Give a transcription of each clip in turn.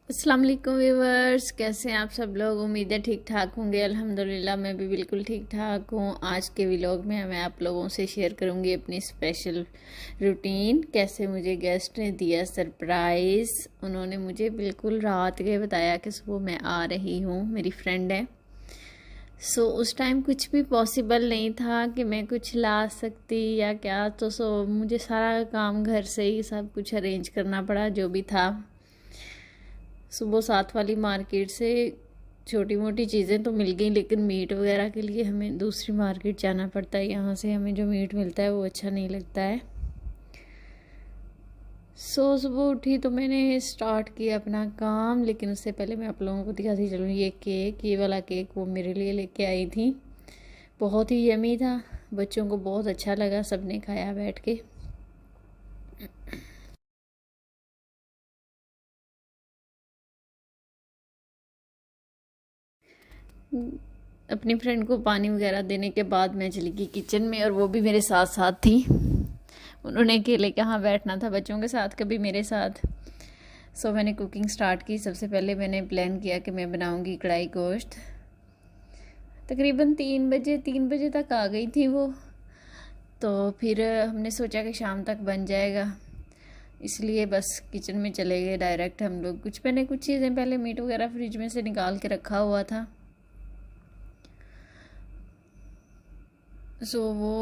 अस्सलाम वालेकुम व्यूवर्स, कैसे हैं आप सब लोग। उम्मीद है ठीक ठाक होंगे। अल्हम्दुलिल्लाह मैं भी बिल्कुल ठीक ठाक हूँ। आज के व्लॉग में मैं आप लोगों से शेयर करूँगी अपनी स्पेशल रूटीन, कैसे मुझे गेस्ट ने दिया सरप्राइज़। उन्होंने मुझे बिल्कुल रात के बताया कि सुबह मैं आ रही हूँ, मेरी फ्रेंड है। उस टाइम कुछ भी पॉसिबल नहीं था कि मैं कुछ ला सकती या क्या, मुझे सारा काम घर से ही सब कुछ अरेंज करना पड़ा जो भी था। सुबह साथ वाली मार्केट से छोटी मोटी चीज़ें तो मिल गई, लेकिन मीट वगैरह के लिए हमें दूसरी मार्केट जाना पड़ता है। यहाँ से हमें जो मीट मिलता है वो अच्छा नहीं लगता है। सुबह उठी तो मैंने स्टार्ट किया अपना काम, लेकिन उससे पहले मैं आप लोगों को दिखाती चलूँ। ये वाला केक वो मेरे लिए लेके आई थी। बहुत ही यमी था, बच्चों को बहुत अच्छा लगा, सबने खाया बैठ के। अपनी फ्रेंड को पानी वगैरह देने के बाद मैं चली गई किचन में, और वो भी मेरे साथ साथ थी। उन्होंने अकेले कहाँ बैठना था बच्चों के साथ, कभी मेरे साथ। मैंने कुकिंग स्टार्ट की। सबसे पहले मैंने प्लान किया कि मैं बनाऊंगी कढ़ाई गोश्त। तकरीबन 3 बजे तक आ गई थी वो। तो फिर हमने सोचा कि शाम तक बन जाएगा, इसलिए बस किचन में चले गए डायरेक्ट हम लोग। मैंने कुछ चीज़ें पहले मीट वगैरह फ्रिज में से निकाल के रखा हुआ था। वो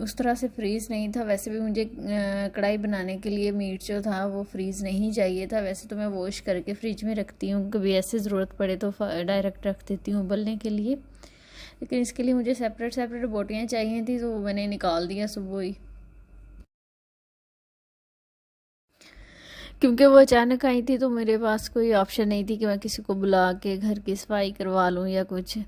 उस तरह से फ्रीज़ नहीं था। वैसे भी मुझे कढ़ाई बनाने के लिए मीट जो था वो फ्रीज़ नहीं चाहिए था। वैसे तो मैं वॉश करके फ्रिज में रखती हूँ, कभी ऐसे ज़रूरत पड़े तो डायरेक्ट रख देती हूँ उबलने के लिए। लेकिन इसके लिए मुझे सेपरेट सेपरेट बोटियाँ चाहिए थी, तो मैंने निकाल दिया सुबह ही, क्योंकि वो अचानक आई थी। तो मेरे पास कोई ऑप्शन नहीं थी कि मैं किसी को बुला के घर की सफाई करवा लूँ या कुछ।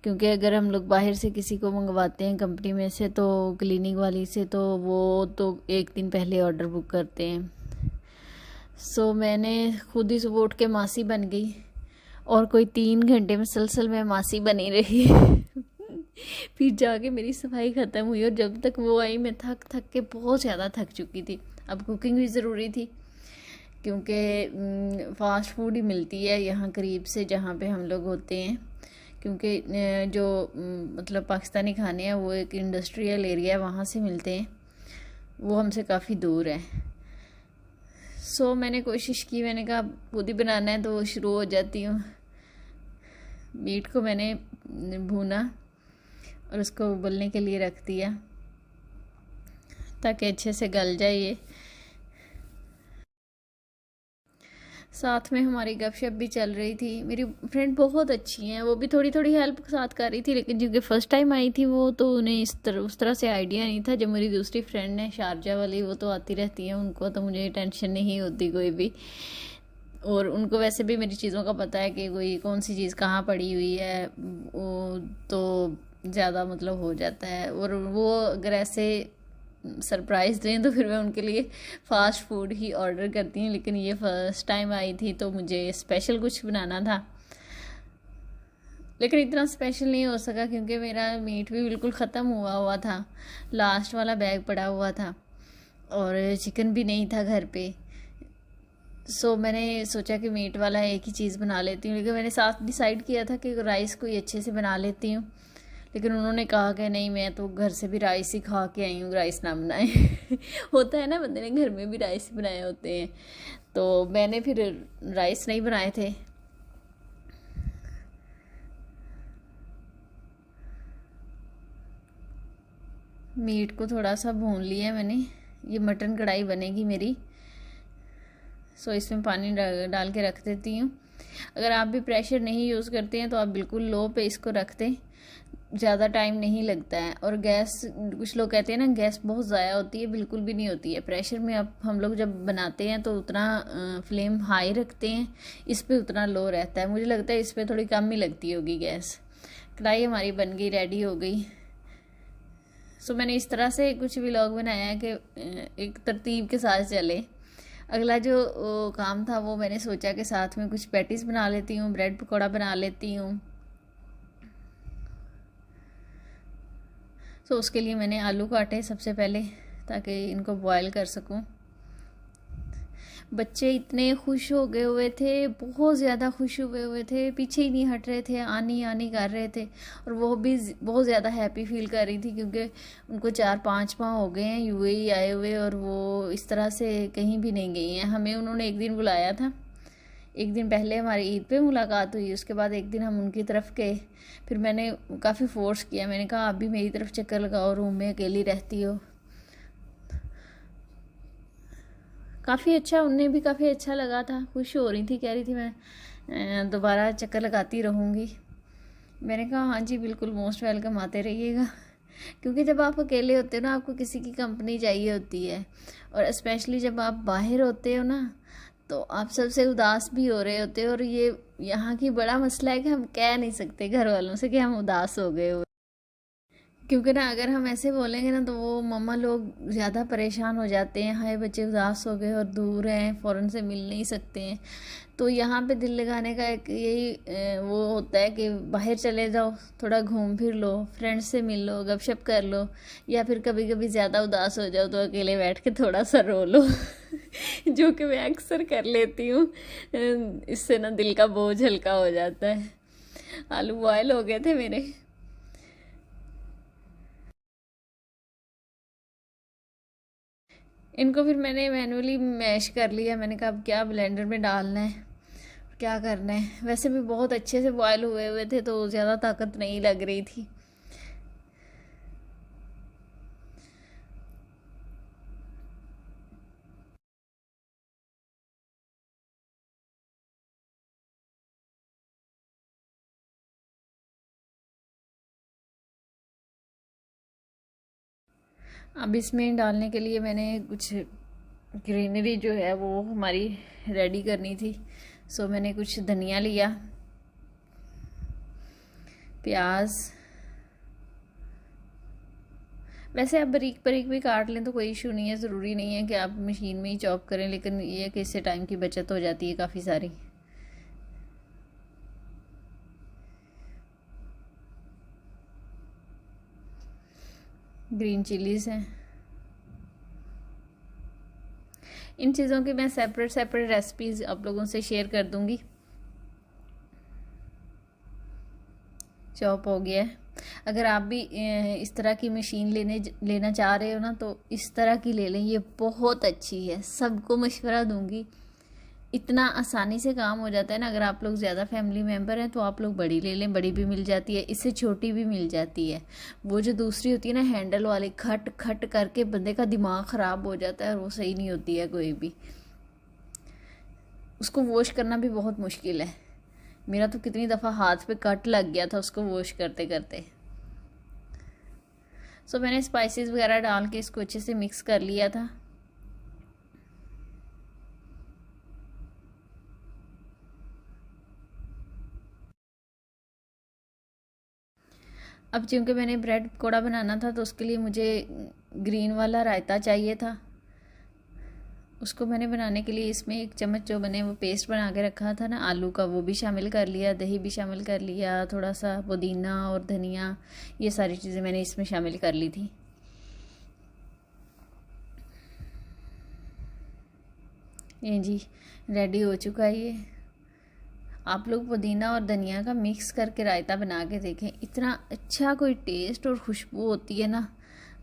क्योंकि अगर हम लोग बाहर से किसी को मंगवाते हैं कंपनी में से, तो क्लीनिंग वाली से, तो वो तो एक दिन पहले ऑर्डर बुक करते हैं। मैंने खुद ही सुबह उठ के मासी बन गई, और कोई 3 घंटे मुसलसल में मासी बनी रही। फिर जाके मेरी सफाई ख़त्म हुई, और जब तक वो आई मैं थक थक के बहुत ज़्यादा थक चुकी थी। अब कुकिंग भी ज़रूरी थी, क्योंकि फ़ास्ट फूड ही मिलती है यहाँ करीब से जहाँ पे हम लोग होते हैं। क्योंकि जो मतलब पाकिस्तानी खाने हैं वो एक इंडस्ट्रियल एरिया है, वहाँ से मिलते हैं, वो हमसे काफ़ी दूर है। मैंने कोशिश की, मैंने कहा खुद ही बनाना है, तो शुरू हो जाती हूँ। मीट को मैंने भूना और उसको उबलने के लिए रख दिया, ताकि अच्छे से गल जाए ये। साथ में हमारी गपशप भी चल रही थी। मेरी फ्रेंड बहुत अच्छी हैं, वो भी थोड़ी थोड़ी हेल्प साथ कर रही थी, लेकिन क्योंकि फ़र्स्ट टाइम आई थी वो, तो उन्हें उस तरह से आइडिया नहीं था। जो मेरी दूसरी फ्रेंड है शारजा वाली, वो तो आती रहती है, उनको तो मुझे टेंशन नहीं होती कोई भी। और उनको वैसे भी मेरी चीज़ों का पता है कि कोई कौन सी चीज़ कहाँ पड़ी हुई है, वो तो ज़्यादा मतलब हो जाता है। और वो अगर ऐसे सरप्राइज़ दें तो फिर मैं उनके लिए फ़ास्ट फूड ही ऑर्डर करती हूँ। लेकिन ये फ़र्स्ट टाइम आई थी, तो मुझे स्पेशल कुछ बनाना था, लेकिन इतना स्पेशल नहीं हो सका, क्योंकि मेरा मीट भी बिल्कुल ख़त्म हुआ हुआ था, लास्ट वाला बैग पड़ा हुआ था, और चिकन भी नहीं था घर पे। मैंने सोचा कि मीट वाला एक ही चीज़ बना लेती हूँ, लेकिन मैंने साथ डिसाइड किया था कि राइस कोई अच्छे से बना लेती हूँ। लेकिन उन्होंने कहा कि नहीं, मैं तो घर से भी राइस ही खा के आई हूँ, राइस ना बनाए। होता है ना, बंदे ने घर में भी राइस ही बनाए होते हैं। तो मैंने फिर राइस नहीं बनाए थे। मीट को थोड़ा सा भून लिया मैंने। ये मटन कढ़ाई बनेगी मेरी, इसमें पानी डाल के रख देती हूँ। अगर आप भी प्रेशर नहीं यूज़ करते हैं तो आप बिल्कुल लो पे इसको रख दें, ज़्यादा टाइम नहीं लगता है। और गैस, कुछ लोग कहते हैं ना गैस बहुत ज़ाया होती है, बिल्कुल भी नहीं होती है। प्रेशर में अब हम लोग जब बनाते हैं तो उतना फ्लेम हाई रखते हैं, इस पे उतना लो रहता है। मुझे लगता है इस पे थोड़ी कम ही लगती होगी गैस। कढ़ाई हमारी बन गई, रेडी हो गई। मैंने इस तरह से कुछ व्लॉग बनाया है कि एक तरतीब के साथ चले। अगला जो काम था वो मैंने सोचा कि साथ में कुछ पैटीज बना लेती हूँ, ब्रेड पकौड़ा बना लेती हूँ। उसके लिए मैंने आलू काटे सबसे पहले, ताकि इनको बॉयल कर सकूँ। बच्चे इतने खुश हो गए हुए थे, बहुत ज़्यादा खुश हुए हुए थे, पीछे ही नहीं हट रहे थे, आनी आनी कर रहे थे। और वो भी बहुत ज़्यादा हैप्पी फील कर रही थी क्योंकि उनको 4-5 माह हो गए हैं यूएई आए हुए और वो इस तरह से कहीं भी नहीं गई हैं। हमें उन्होंने एक दिन बुलाया था, एक दिन पहले हमारी ईद पे मुलाकात हुई, उसके बाद एक दिन हम उनकी तरफ गए। फिर मैंने काफ़ी फोर्स किया, मैंने कहा आप भी मेरी तरफ चक्कर लगाओ, रूम में अकेली रहती हो। काफ़ी अच्छा, उन्हें भी काफ़ी अच्छा लगा था, खुश हो रही थी, कह रही थी मैं दोबारा चक्कर लगाती रहूँगी। मैंने कहा हाँ जी बिल्कुल, मोस्ट वेलकम, आते रहिएगा। क्योंकि जब आप अकेले होते हो ना, आपको किसी की कंपनी चाहिए होती है, और स्पेशली जब आप बाहर होते हो ना, तो आप सबसे उदास भी हो रहे होते हो। और ये यहाँ की बड़ा मसला है कि हम कह नहीं सकते घर वालों से कि हम उदास हो गए हो, क्योंकि ना अगर हम ऐसे बोलेंगे ना तो वो मम्मा लोग ज़्यादा परेशान हो जाते हैं, हाय बच्चे उदास हो गए और दूर हैं, फ़ौरन से मिल नहीं सकते हैं। तो यहाँ पे दिल लगाने का एक यही वो होता है कि बाहर चले जाओ, थोड़ा घूम फिर लो, फ्रेंड्स से मिल लो, गपशप कर लो, या फिर कभी कभी ज़्यादा उदास हो जाओ तो अकेले बैठ के थोड़ा सा रो लो। जो कि मैं अक्सर कर लेती हूँ, इससे ना दिल का बोझ हल्का हो जाता है। आलू बॉयल हो गए थे मेरे। इनको फिर मैंने मैनुअली मैश कर लिया। मैंने कहा अब क्या ब्लेंडर में डालना है, क्या करना है। वैसे भी बहुत अच्छे से बॉयल हुए हुए थे तो ज़्यादा ताकत नहीं लग रही थी। अब इसमें डालने के लिए मैंने कुछ ग्रीनरी जो है वो हमारी रेडी करनी थी। सो मैंने कुछ धनिया लिया, प्याज, वैसे आप बारीक बारीक भी काट लें तो कोई इशू नहीं है, ज़रूरी नहीं है कि आप मशीन में ही चॉप करें, लेकिन ये है कि इससे टाइम की बचत हो जाती है काफ़ी सारी। ग्रीन चिलीज़ हैं। इन चीज़ों की मैं सेपरेट सेपरेट रेसिपीज़ आप लोगों से शेयर कर दूंगी। चॉप हो गया है। अगर आप भी इस तरह की मशीन लेना चाह रहे हो ना तो इस तरह की ले लें, ये बहुत अच्छी है, सबको मशवरा दूंगी। इतना आसानी से काम हो जाता है ना। अगर आप लोग ज़्यादा फैमिली मेम्बर हैं तो आप लोग बड़ी ले लें, बड़ी भी मिल जाती है, इससे छोटी भी मिल जाती है। वो जो दूसरी होती है ना हैंडल वाली, खट खट करके बंदे का दिमाग ख़राब हो जाता है और वो सही नहीं होती है कोई भी। उसको वॉश करना भी बहुत मुश्किल है। मेरा तो कितनी दफ़ा हाथ पे कट लग गया था उसको वॉश करते करते। सो मैंने स्पाइसेस वगैरह डाल के इसको अच्छे से मिक्स कर लिया था। अब क्योंकि मैंने ब्रेड पकौड़ा बनाना था तो उसके लिए मुझे ग्रीन वाला रायता चाहिए था। उसको मैंने बनाने के लिए इसमें 1 चम्मच जो बने वो पेस्ट बना के रखा था ना आलू का, वो भी शामिल कर लिया, दही भी शामिल कर लिया, थोड़ा सा पुदीना और धनिया, ये सारी चीज़ें मैंने इसमें शामिल कर ली थी। ये जी रेडी हो चुका है ये। आप लोग पुदीना और धनिया का मिक्स करके रायता बना के देखें, इतना अच्छा कोई टेस्ट और खुशबू होती है ना,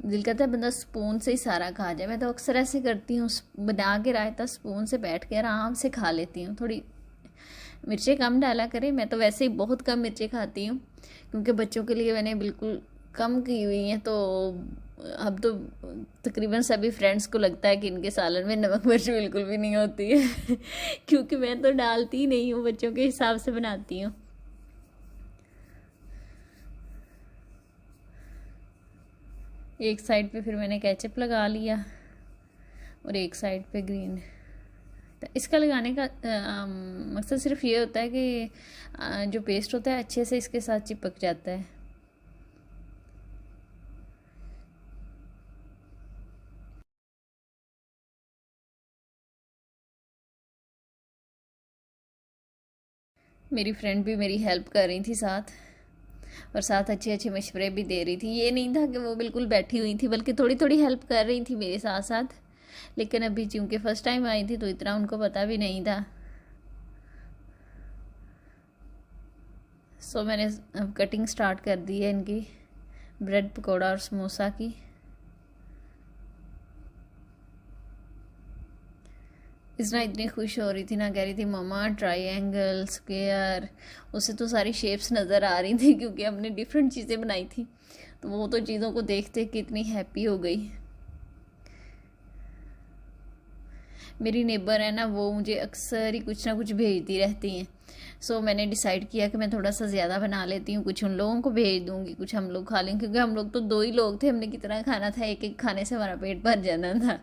दिल करता है बंदा स्पून से ही सारा खा जाए। मैं तो अक्सर ऐसे करती हूँ, बना के रायता स्पून से बैठ के आराम से खा लेती हूँ। थोड़ी मिर्चें कम डाला करें, मैं तो वैसे ही बहुत कम मिर्चें खाती हूँ क्योंकि बच्चों के लिए मैंने बिल्कुल कम की हुई हैं। तो अब तो तकरीबन सभी फ्रेंड्स को लगता है कि इनके सालन में नमक मिर्च बिल्कुल भी नहीं होती है क्योंकि मैं तो डालती ही नहीं हूँ, बच्चों के हिसाब से बनाती हूँ। एक साइड पे फिर मैंने केचप लगा लिया और एक साइड पे ग्रीन। तो इसका लगाने का मकसद सिर्फ ये होता है कि जो पेस्ट होता है अच्छे से इसके साथ चिपक जाता है। मेरी फ्रेंड भी मेरी हेल्प कर रही थी साथ, और साथ अच्छे अच्छे मशवरे भी दे रही थी। ये नहीं था कि वो बिल्कुल बैठी हुई थी, बल्कि थोड़ी थोड़ी हेल्प कर रही थी मेरे साथ साथ। लेकिन अभी चूँकि फ़र्स्ट टाइम आई थी तो इतना उनको पता भी नहीं था। सो मैंने अब कटिंग स्टार्ट कर दी है इनकी ब्रेड पकौड़ा और समोसा की। इसना इतनी खुश हो रही थी ना, कह रही थी मम्मा ट्रायंगल, स्क्वायर, उसे तो सारी शेप्स नज़र आ रही थी क्योंकि हमने डिफरेंट चीज़ें बनाई थी। तो वो तो चीज़ों को देखते कितनी हैप्पी हो गई। मेरी नेबर है ना, वो मुझे अक्सर ही कुछ ना कुछ भेजती रहती हैं। सो मैंने डिसाइड किया कि मैं थोड़ा सा ज़्यादा बना लेती हूँ, कुछ उन लोगों को भेज दूँगी, कुछ हम लोग खा लेंगे, क्योंकि हम लोग तो 2 ही लोग थे, हमने कितना खाना था, एक एक खाने से हमारा पेट भर जाना था।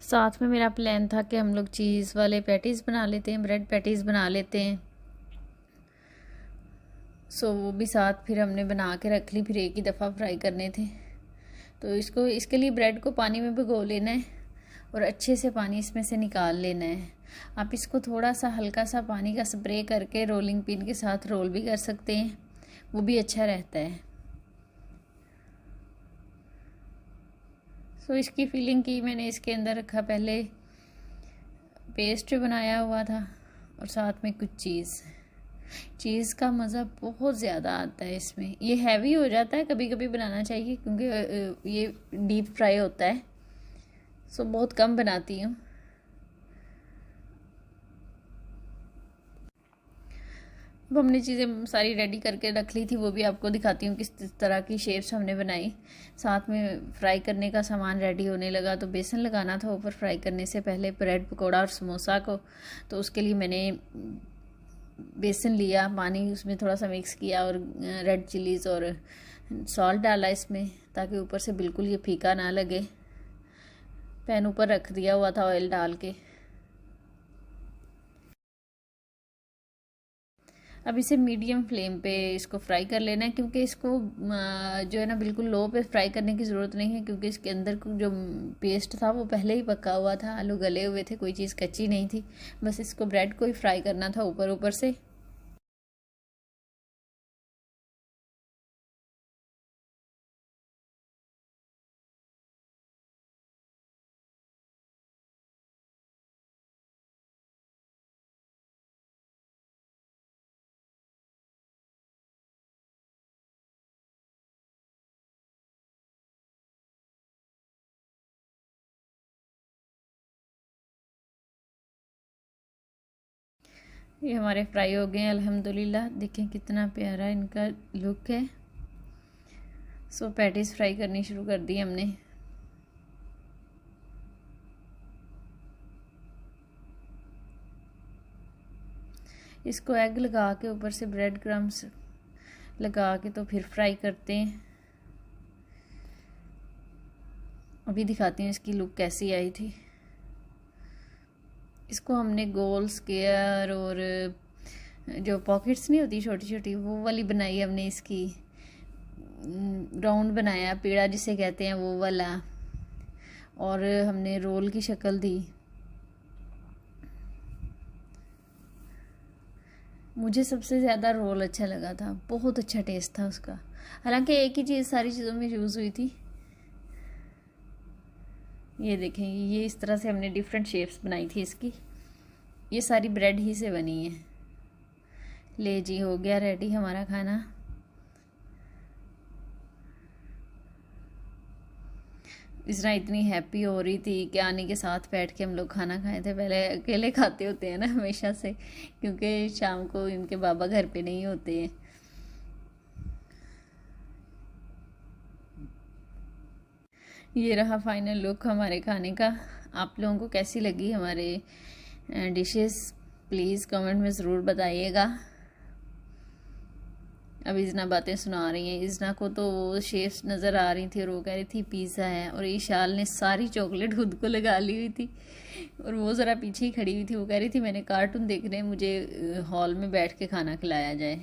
साथ में मेरा प्लान था कि हम लोग चीज़ वाले पैटीज़ बना लेते हैं, ब्रेड पैटीज़ बना लेते हैं। सो वो भी साथ फिर हमने बना के रख ली, फिर एक ही दफ़ा फ्राई करने थे। तो इसके लिए ब्रेड को पानी में भिगो लेना है और अच्छे से पानी इसमें से निकाल लेना है। आप इसको थोड़ा सा हल्का सा पानी का स्प्रे करके रोलिंग पिन के साथ रोल भी कर सकते हैं, वो भी अच्छा रहता है। सो इसकी फीलिंग की मैंने इसके अंदर रखा, पहले पेस्ट बनाया हुआ था और साथ में कुछ चीज़ का मज़ा बहुत ज़्यादा आता है इसमें। ये हैवी हो जाता है, कभी कभी बनाना चाहिए क्योंकि ये डीप फ्राई होता है। सो बहुत कम बनाती हूँ। अब हमने चीज़ें सारी रेडी करके रख ली थी, वो भी आपको दिखाती हूँ किस तरह की शेप्स हमने बनाई। साथ में फ्राई करने का सामान रेडी होने लगा, तो बेसन लगाना था ऊपर फ्राई करने से पहले ब्रेड पकौड़ा और समोसा को। तो उसके लिए मैंने बेसन लिया, पानी उसमें थोड़ा सा मिक्स किया और रेड चिलीज़ और सॉल्ट डाला इसमें, ताकि ऊपर से बिल्कुल ये फीका ना लगे। पैन ऊपर रख दिया हुआ था ऑयल डाल के। अब इसे मीडियम फ्लेम पे इसको फ्राई कर लेना है, क्योंकि इसको जो है ना बिल्कुल लो पे फ्राई करने की ज़रूरत नहीं है, क्योंकि इसके अंदर जो पेस्ट था वो पहले ही पका हुआ था, आलू गले हुए थे, कोई चीज़ कच्ची नहीं थी। बस इसको ब्रेड को ही फ्राई करना था ऊपर ऊपर से। ये हमारे फ्राई हो गए हैं अल्हम्दुलिल्लाह। देखें कितना प्यारा इनका लुक है। सो पैटीज फ्राई करनी शुरू कर दी हमने। इसको एग लगा के ऊपर से ब्रेड क्रम्स लगा के तो फिर फ्राई करते हैं। अभी दिखाती हूँ इसकी लुक कैसी आई थी। इसको हमने गोल स्क्वायर और जो पॉकेट्स नहीं होती छोटी छोटी, वो वाली बनाई हमने। इसकी राउंड बनाया, पेड़ा जिसे कहते हैं वो वाला, और हमने रोल की शक्ल दी। मुझे सबसे ज़्यादा रोल अच्छा लगा था, बहुत अच्छा टेस्ट था उसका। हालांकि एक ही चीज़ सारी चीज़ों में यूज़ हुई थी। ये देखें, ये इस तरह से हमने डिफरेंट शेप्स बनाई थी इसकी। ये सारी ब्रेड ही से बनी है। ले जी, हो गया रेडी हमारा खाना। इज़रा इतनी हैप्पी हो रही थी कि आने के साथ बैठ के हम लोग खाना खाए थे। पहले अकेले खाते होते हैं ना हमेशा से, क्योंकि शाम को इनके बाबा घर पे नहीं होते हैं। ये रहा फाइनल लुक हमारे खाने का। आप लोगों को कैसी लगी हमारे डिशेस, प्लीज़ कमेंट में ज़रूर बताइएगा। अब इजना बातें सुना रही हैं। इजना को तो शेप्स नज़र आ रही थी और वो कह रही थी पिज़्ज़ा है, और ईशाल ने सारी चॉकलेट खुद को लगा ली हुई थी और वो ज़रा पीछे ही खड़ी हुई थी। वो कह रही थी मैंने कार्टून देखने, मुझे हॉल में बैठ के खाना खिलाया जाए।